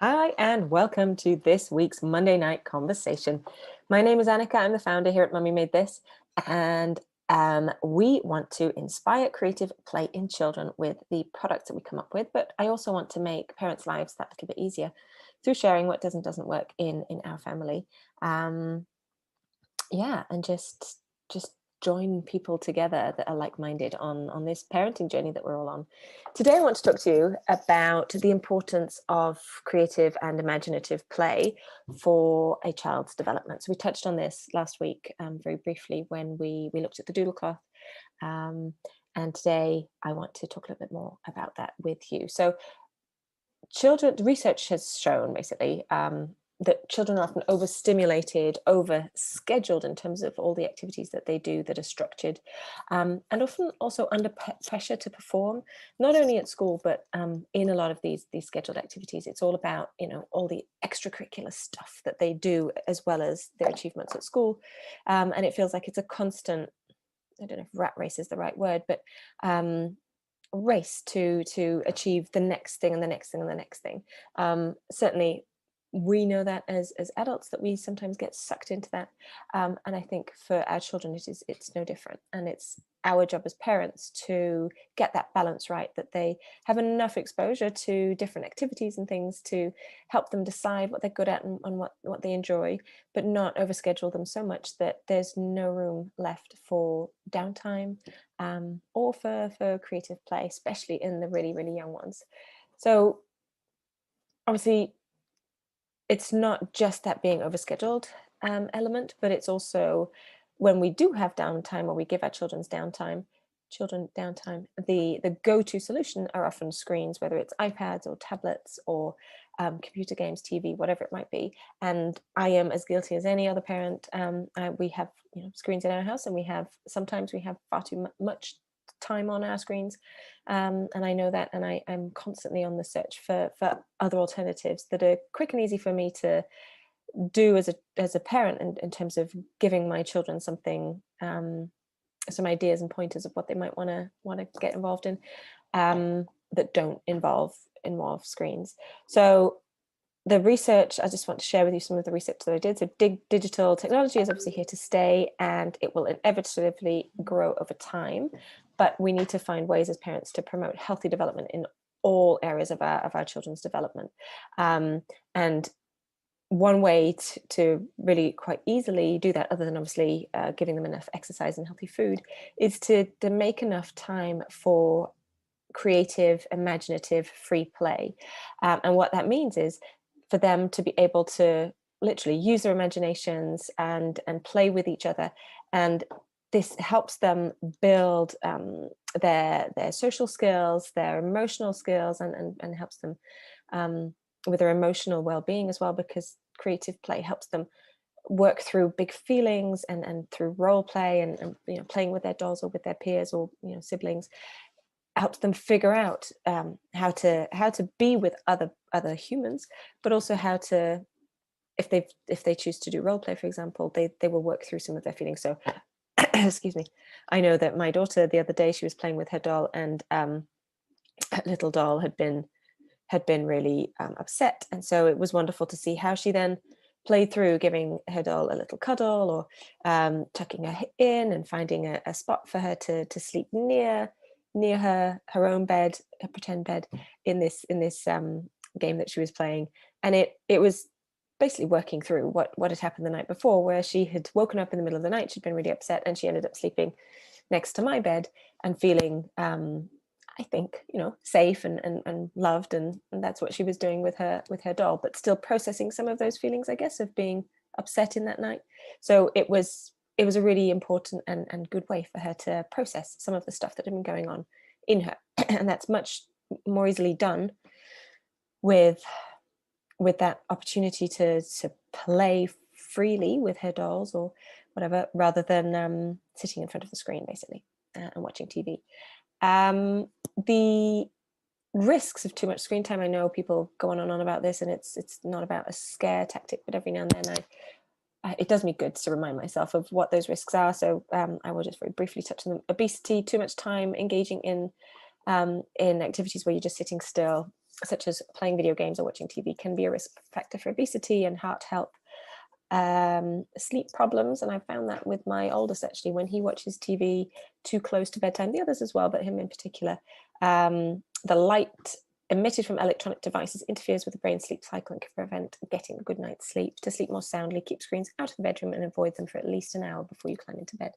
Hi, and welcome to this week's Monday Night Conversation. My name is Annika. I'm the founder here at Mummy Made This, and we want to inspire creative play in children with the products that we come up with. But I also want to make parents' lives that little bit easier through sharing what doesn't work in our family. Um, yeah, and just join people together that are like-minded on this parenting journey that we're all on. Today I want to talk to you about the importance of creative and imaginative play for a child's development. So we touched on this last week very briefly when we looked at the doodle cloth, and today I want to talk a little bit more about that with you. So research has shown basically that children are often overstimulated, overscheduled in terms of all the activities that they do that are structured, and often also under pressure to perform, not only at school but in a lot of these scheduled activities. It's all about all the extracurricular stuff that they do as well as their achievements at school, and it feels like it's a constant. I don't know if rat race is the right word, but race to achieve the next thing and the next thing and the next thing. Certainly we know that as adults that we sometimes get sucked into that, and I think for our children it's no different, and it's our job as parents to get that balance right, that they have enough exposure to different activities and things to help them decide what they're good at and what they enjoy, but not overschedule them so much that there's no room left for downtime, or for creative play, especially in the really, really young ones. So obviously, it's not just that being overscheduled element, but it's also when we do have downtime or we give our children downtime, the go-to solution are often screens, whether it's iPads or tablets or computer games, TV, whatever it might be. And I am as guilty as any other parent. We have screens in our house, and sometimes we have far too much time on our screens, and I know that, and I'm constantly on the search for other alternatives that are quick and easy for me to do as a parent in terms of giving my children something, some ideas and pointers of what they might want to get involved in, that don't involve screens. So the research, I just want to share with you some of the research that I did. So digital technology is obviously here to stay, and it will inevitably grow over time, but we need to find ways as parents to promote healthy development in all areas of our children's development. And one way to really quite easily do that, other than obviously giving them enough exercise and healthy food, is to make enough time for creative, imaginative, free play. And what that means is for them to be able to literally use their imaginations and play with each other. And this helps them build their social skills, their emotional skills, and helps them with their emotional well-being as well, because creative play helps them work through big feelings and through role play and playing with their dolls or with their peers or siblings, helps them figure out how to be with other humans, but also how to, if they choose to do role play, for example, they will work through some of their feelings. So excuse me, I know that my daughter, the other day, she was playing with her doll, and her little doll had been really upset, and so it was wonderful to see how she then played through giving her doll a little cuddle, or tucking her in and finding a spot for her to sleep near her own bed, a pretend bed, in this game that she was playing. And it was basically working through what had happened the night before, where she had woken up in the middle of the night, she'd been really upset, and she ended up sleeping next to my bed and feeling I think safe and loved, and that's what she was doing with her doll, but still processing some of those feelings, I guess, of being upset in that night. So it was a really important and good way for her to process some of the stuff that had been going on in her. And that's much more easily done with that opportunity to play freely with her dolls or whatever, rather than sitting in front of the screen basically, and watching TV. The risks of too much screen time, I know people go on and on about this, and it's not about a scare tactic, but every now and then it does me good to remind myself of what those risks are. So I will just very briefly touch on them. Obesity, too much time engaging in activities where you're just sitting still, such as playing video games or watching TV, can be a risk factor for obesity and heart health. Sleep problems, and I found that with my oldest, actually, when he watches TV too close to bedtime, the others as well, but him in particular, the light emitted from electronic devices interferes with the brain's sleep cycle and can prevent getting a good night's sleep. To sleep more soundly, keep screens out of the bedroom and avoid them for at least an hour before you climb into bed.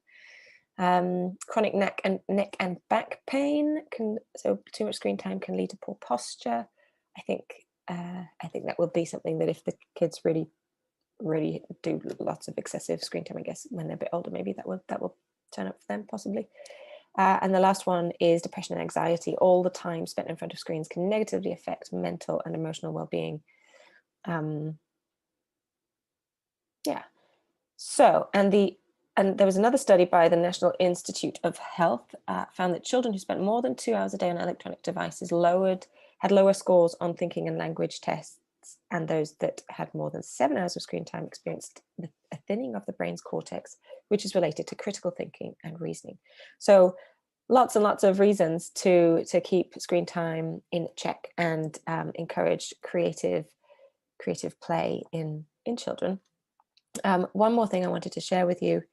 Chronic neck and back pain so too much screen time can lead to poor posture. I think that will be something that if the kids really do lots of excessive screen time, I guess when they're a bit older, maybe that will turn up for them possibly. And the last one is depression and anxiety. All the time spent in front of screens can negatively affect mental and emotional well-being. So, and there was another study by the National Institute of Health found that children who spent more than 2 hours a day on electronic devices had lower scores on thinking and language tests, and those that had more than 7 hours of screen time experienced a thinning of the brain's cortex, which is related to critical thinking and reasoning. So lots and lots of reasons to keep screen time in check and encourage creative play in children. One more thing I wanted to share with you.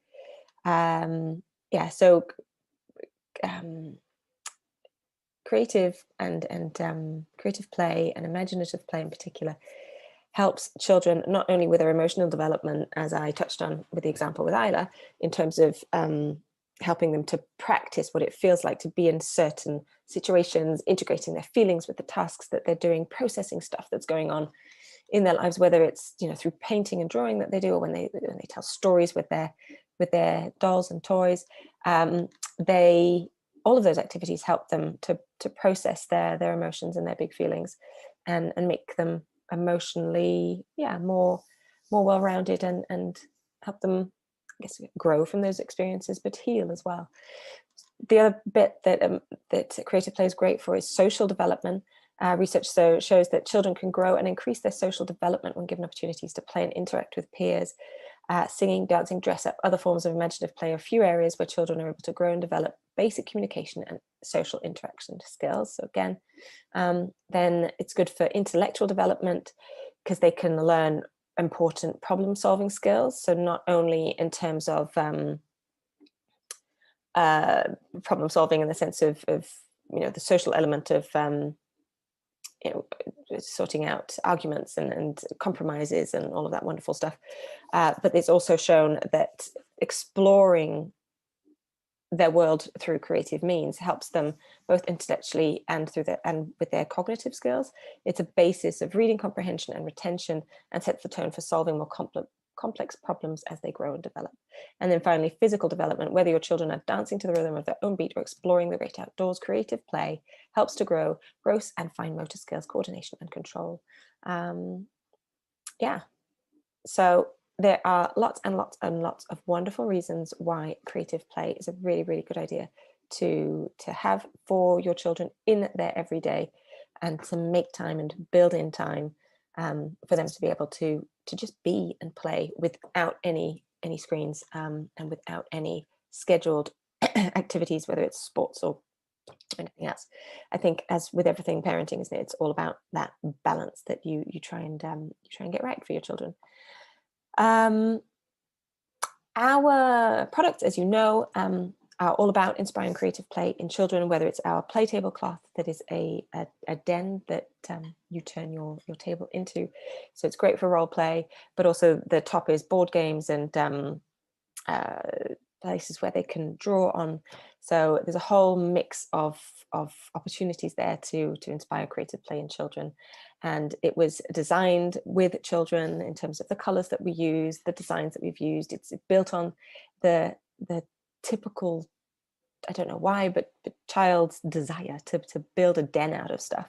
Creative creative play and imaginative play in particular helps children not only with their emotional development, as I touched on with the example with Isla, in terms of helping them to practice what it feels like to be in certain situations, integrating their feelings with the tasks that they're doing, processing stuff that's going on in their lives, whether it's through painting and drawing that they do, or when they tell stories with their dolls and toys. All of those activities help them to process their emotions and their big feelings, and make them emotionally more well-rounded, and help them, I guess, grow from those experiences, but heal as well. The other bit that creative play is great for is social development. Research shows that children can grow and increase their social development when given opportunities to play and interact with peers. Singing, dancing, dress up, other forms of imaginative play are a few areas where children are able to grow and develop basic communication and social interaction skills. So again, then it's good for intellectual development because they can learn important problem solving skills. So not only in terms of problem solving in the sense of the social element of sorting out arguments and compromises and all of that wonderful stuff, but it's also shown that exploring their world through creative means helps them both intellectually and with their cognitive skills. It's a basis of reading comprehension and retention, and sets the tone for solving more complex problems as they grow and develop. And then finally, physical development. Whether your children are dancing to the rhythm of their own beat or exploring the great outdoors, creative play helps to grow gross and fine motor skills, coordination and control. So there are lots and lots and lots of wonderful reasons why creative play is a really, really good idea to have for your children in their everyday, and to make time and build in time for them to be able to just be and play without any screens, and without any scheduled activities, whether it's sports or anything else. I think, as with everything parenting, isn't it? It's all about that balance that you try and get right for your children. Our products, as you know, are all about inspiring creative play in children, whether it's our play tablecloth that is a den that you turn your table into. So it's great for role play, but also the top is board games and places where they can draw on. So there's a whole mix of opportunities there to inspire creative play in children. And it was designed with children in terms of the colors that we use, the designs that we've used. It's built on the typical, I don't know why, but child's desire to build a den out of stuff.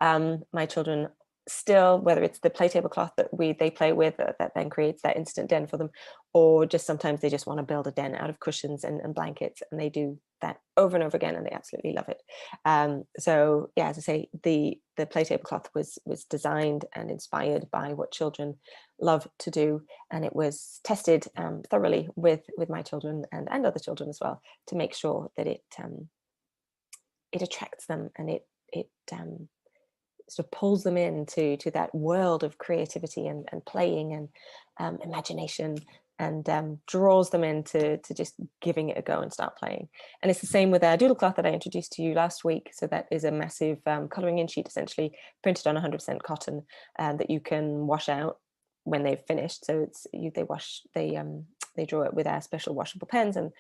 My children still, whether it's the play tablecloth that they play with, that then creates that instant den for them, or just sometimes they just want to build a den out of cushions and blankets, and they do that over and over again, and they absolutely love it. So yeah, as I say, the play tablecloth was designed and inspired by what children love to do, and it was tested thoroughly with my children and other children as well, to make sure that it attracts them, and it sort of pulls them into that world of creativity and playing and imagination, and draws them into just giving it a go and start playing. And it's the same with our doodle cloth that I introduced to you last week. So that is a massive colouring in sheet, essentially printed on 100% cotton, that you can wash out when they've finished. So they draw it with our special washable pens, and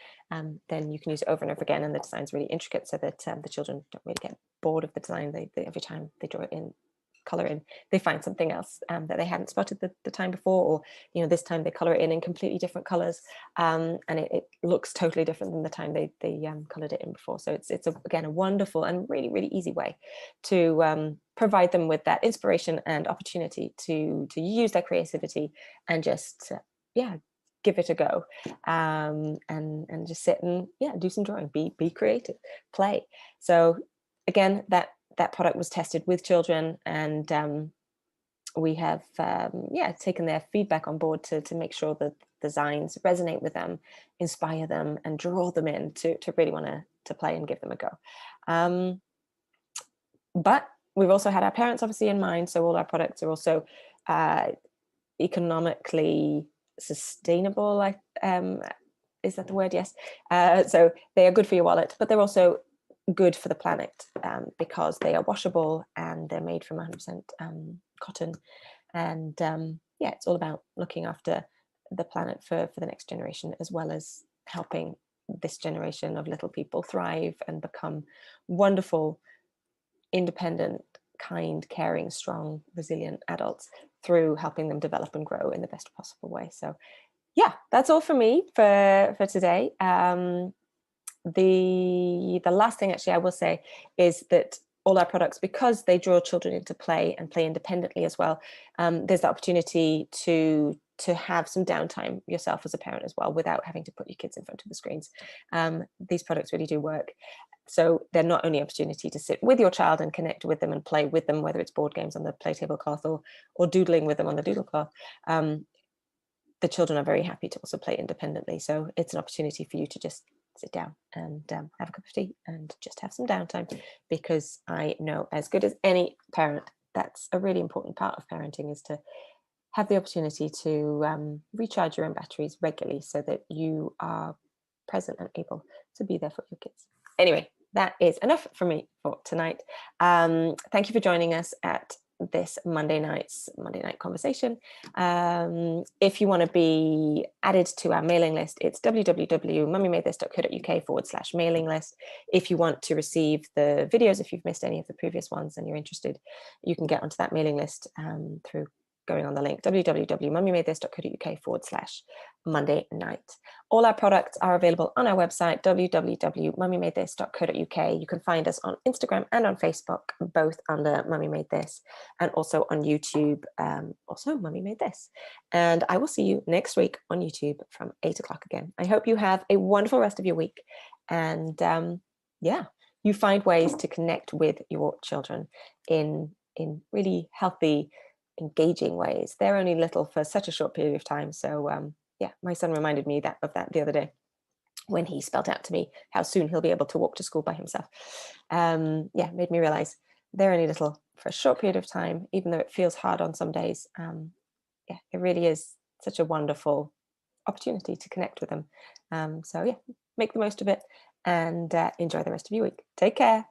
then you can use it over and over again. And the design's really intricate, so that the children don't really get bored of the design. They every time they draw it in, color in, they find something else that they hadn't spotted the time before, or this time they color it in completely different colors, and it looks totally different than the time they colored it in before. So it's again a wonderful and really, really easy way to provide them with that inspiration and opportunity to use their creativity and just give it a go, and just sit and do some drawing, be creative, play. So again, that product was tested with children, and we have taken their feedback on board to make sure that designs resonate with them, inspire them, and draw them in to really want to play and give them a go. But we've also had our parents obviously in mind, so all our products are also economically sustainable. Is that the word? Yes. So they are good for your wallet, but they're also good for the planet, because they are washable and they're made from 100% cotton. And it's all about looking after the planet for the next generation, as well as helping this generation of little people thrive and become wonderful, independent, kind, caring, strong, resilient adults through helping them develop and grow in the best possible way. So that's all for me for today. The last thing actually I will say is that all our products, because they draw children into play and play independently as well, there's the opportunity to have some downtime yourself as a parent as well, without having to put your kids in front of the screens. These products really do work. So they're not only an opportunity to sit with your child and connect with them and play with them, whether it's board games on the play tablecloth or doodling with them on the doodle cloth. The children are very happy to also play independently. So it's an opportunity for you to just sit down and have a cup of tea and just have some downtime, because I know, as good as any parent, that's a really important part of parenting, is to have the opportunity to recharge your own batteries regularly, so that you are present and able to be there for your kids. Anyway, that is enough for me for tonight. Thank you for joining us at this Monday night conversation. If you want to be added to our mailing list, it's www.mummymadethis.co.uk/mailing list. If you want to receive the videos, if you've missed any of the previous ones and you're interested, you can get onto that mailing list through going on the link www.mummymadethis.co.uk/Monday night. All our products are available on our website, www.mummymadethis.co.uk. You can find us on Instagram and on Facebook, both under Mummy Made This, and also on YouTube, also Mummy Made This. And I will see you next week on YouTube from 8 o'clock again. I hope you have a wonderful rest of your week, and you find ways to connect with your children in really healthy, engaging ways. They're only little for such a short period of time. So my son reminded me of that the other day, when he spelled out to me how soon he'll be able to walk to school by himself. Made me realize they're only little for a short period of time, even though it feels hard on some days. It really is such a wonderful opportunity to connect with them. Make the most of it, and enjoy the rest of your week. Take care.